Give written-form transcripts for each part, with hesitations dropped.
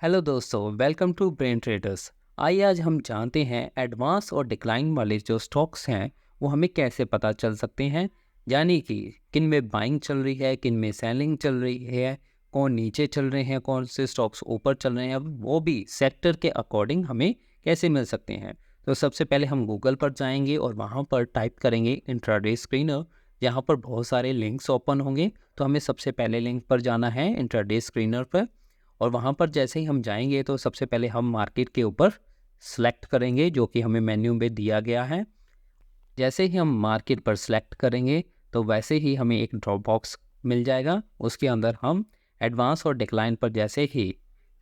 Hello दोस्तों, welcome to brain traders. आइए आज हम जानते हैं एडवांस और डिक्लाइन वाले जो स्टॉक्स हैं वो हमें कैसे पता चल सकते हैं। यानी कि किन में बाइंग चल रही है, किन में सेलिंग चल रही है, कौन नीचे चल रहे हैं, कौन से स्टॉक्स ऊपर चल रहे हैं, अब वो भी सेक्टर के अकॉर्डिंग हमें कैसे मिल सकते हैं। तो सबसे पहले हम गूगल पर जाएंगे और वहाँ पर टाइप करेंगे इंट्राडे स्क्रीनर। यहाँ पर बहुत सारे लिंक्स ओपन होंगे, तो हमें सबसे पहले लिंक पर जाना है इंट्राडे स्क्रीनर पर। और वहाँ पर जैसे ही हम जाएंगे तो सबसे पहले हम मार्केट के ऊपर सेलेक्ट करेंगे जो कि हमें मेन्यू में दिया गया है। जैसे ही हम मार्केट पर सेलेक्ट करेंगे तो वैसे ही हमें एक ड्रॉप बॉक्स मिल जाएगा। उसके अंदर हम एडवांस और डिक्लाइन पर जैसे ही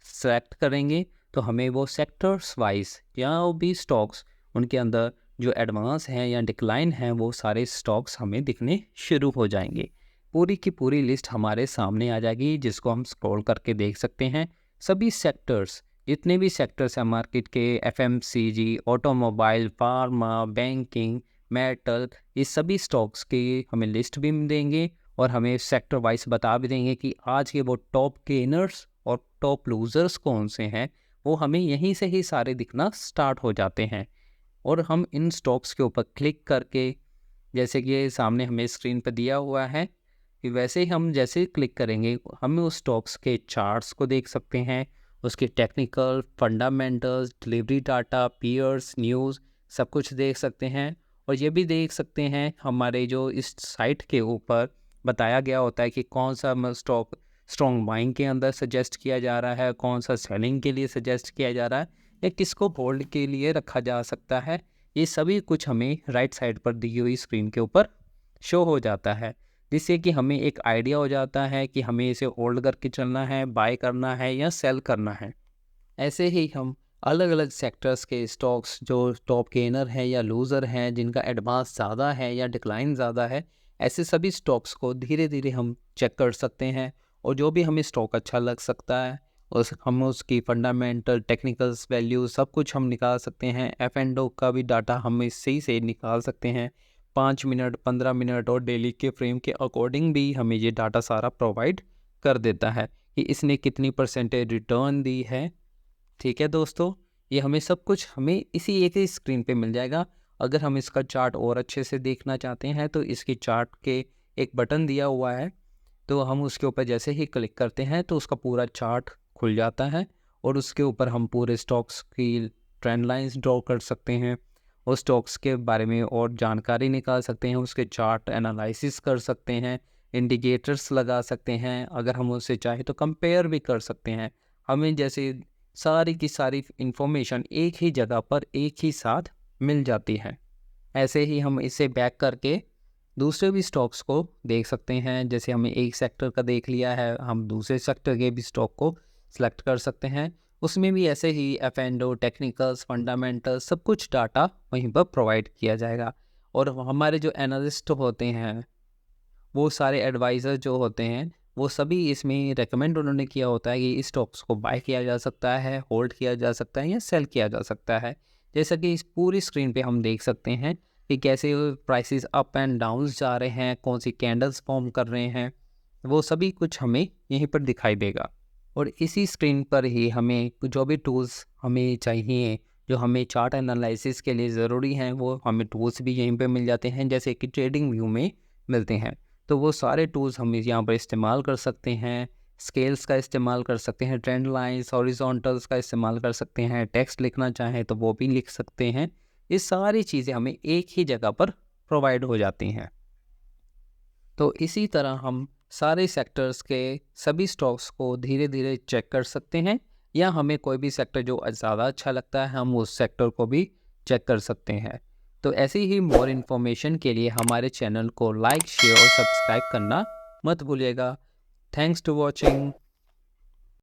सेलेक्ट करेंगे तो हमें वो सेक्टर्स वाइज या वो भी स्टॉक्स उनके अंदर जो एडवांस हैं या डिक्लाइन हैं वो सारे स्टॉक्स हमें दिखने शुरू हो जाएंगे। पूरी की पूरी लिस्ट हमारे सामने आ जाएगी जिसको हम स्क्रॉल करके देख सकते हैं। सभी सेक्टर्स, जितने भी सेक्टर्स हैं मार्केट के, FMCG, automobile, pharma, banking, metal, ये सभी स्टॉक्स की हमें लिस्ट भी देंगे और हमें सेक्टर वाइज बता भी देंगे कि आज के वो टॉप गेनर्स और टॉप लूजर्स कौन से हैं। वो हमें यहीं से ही सारे दिखना स्टार्ट हो जाते हैं। और हम इन स्टॉक्स के ऊपर क्लिक करके, जैसे कि ये सामने हमें स्क्रीन पर दिया हुआ है, कि वैसे ही हम जैसे क्लिक करेंगे हमें उस स्टॉक्स के चार्ट्स को देख सकते हैं, उसके technical, fundamentals, delivery data, peers, news, सब कुछ देख सकते हैं। और ये भी देख सकते हैं हमारे जो इस साइट के ऊपर बताया गया होता है कि कौन सा स्टॉक स्ट्रॉन्ग बाइंग के अंदर सजेस्ट किया जा रहा है, कौन सा सेलिंग के लिए सजेस्ट किया जा रहा है, या किसको होल्ड के लिए रखा जा सकता है। ये सभी कुछ हमें राइट साइड पर दी हुई स्क्रीन के ऊपर शो हो जाता है, जिससे कि हमें एक आइडिया हो जाता है कि हमें इसे होल्ड करके चलना है, बाय करना है या सेल करना है। ऐसे ही हम अलग अलग सेक्टर्स के स्टॉक्स जो टॉप गेनर हैं या लूज़र हैं, जिनका एडवांस ज़्यादा है या डिक्लाइन ज़्यादा है, ऐसे सभी स्टॉक्स को धीरे धीरे हम चेक कर सकते हैं। और जो भी हमें स्टॉक अच्छा लग सकता है हम उसकी फंडामेंटल, टेक्निकल्स, वैल्यू सब कुछ हम निकाल सकते हैं। एफ एंड ओ का भी डाटा हम इससे से निकाल सकते हैं। 5 मिनट, 15 मिनट और डेली के फ्रेम के अकॉर्डिंग भी हमें ये डाटा सारा प्रोवाइड कर देता है कि इसने कितनी परसेंटेज रिटर्न दी है। ठीक है दोस्तों, ये हमें सब कुछ हमें इसी एक ही स्क्रीन पे मिल जाएगा। अगर हम इसका चार्ट और अच्छे से देखना चाहते हैं तो इसकी चार्ट के एक बटन दिया हुआ है, तो हम उसके ऊपर जैसे ही क्लिक करते हैं तो उसका पूरा चार्ट खुल जाता है। और उसके ऊपर हम पूरे स्टॉक्स की ट्रेंड लाइंस ड्रॉ कर सकते हैं, उस स्टॉक्स के बारे में और जानकारी निकाल सकते हैं, उसके चार्ट एनालिसिस कर सकते हैं, इंडिकेटर्स लगा सकते हैं, अगर हम उससे चाहे तो कंपेयर भी कर सकते हैं। हमें जैसे सारी की सारी इंफॉर्मेशन एक ही जगह पर एक ही साथ मिल जाती है। ऐसे ही हम इसे बैक करके दूसरे भी स्टॉक्स को देख सकते हैं। जैसे हमें एक सेक्टर का देख लिया है, हम दूसरे सेक्टर के भी स्टॉक को सिलेक्ट कर सकते हैं। उसमें भी ऐसे ही F and O, technicals, fundamentals, सब कुछ डाटा वहीं पर प्रोवाइड किया जाएगा। और हमारे जो एनालिस्ट होते हैं, वो सारे एडवाइज़र जो होते हैं, वो सभी इसमें रेकमेंड उन्होंने किया होता है कि इस स्टॉक्स को बाय किया जा सकता है, होल्ड किया जा सकता है या सेल किया जा सकता है। जैसा कि इस पूरी स्क्रीन पे हम देख सकते हैं कि कैसे प्राइसेस अप एंड डाउन्स जा रहे हैं, कौन सी कैंडल्स फॉर्म कर रहे हैं, वो सभी कुछ हमें यहीं पर दिखाई देगा। और इसी स्क्रीन पर ही हमें जो भी टूल्स हमें चाहिए, जो हमें चार्ट एनालिसिस के लिए ज़रूरी हैं, वो हमें टूल्स भी यहीं पे मिल जाते हैं, जैसे कि ट्रेडिंग व्यू में मिलते हैं। तो वो सारे टूल्स हम यहाँ पर इस्तेमाल कर सकते हैं। स्केल्स का इस्तेमाल कर सकते हैं, ट्रेंड लाइंस, हॉरिजॉन्टल्स का इस्तेमाल कर सकते हैं, टेक्स्ट लिखना चाहें तो वो भी लिख सकते हैं। ये सारी चीज़ें हमें एक ही जगह पर प्रोवाइड हो जाती हैं। तो इसी तरह हम सारे सेक्टर्स के सभी स्टॉक्स को धीरे धीरे चेक कर सकते हैं, या हमें कोई भी सेक्टर जो ज़्यादा अच्छा लगता है हम उस सेक्टर को भी चेक कर सकते हैं। तो ऐसी ही मोर इन्फॉर्मेशन के लिए हमारे चैनल को लाइक, शेयर और सब्सक्राइब करना मत भूलिएगा। Thanks to watching.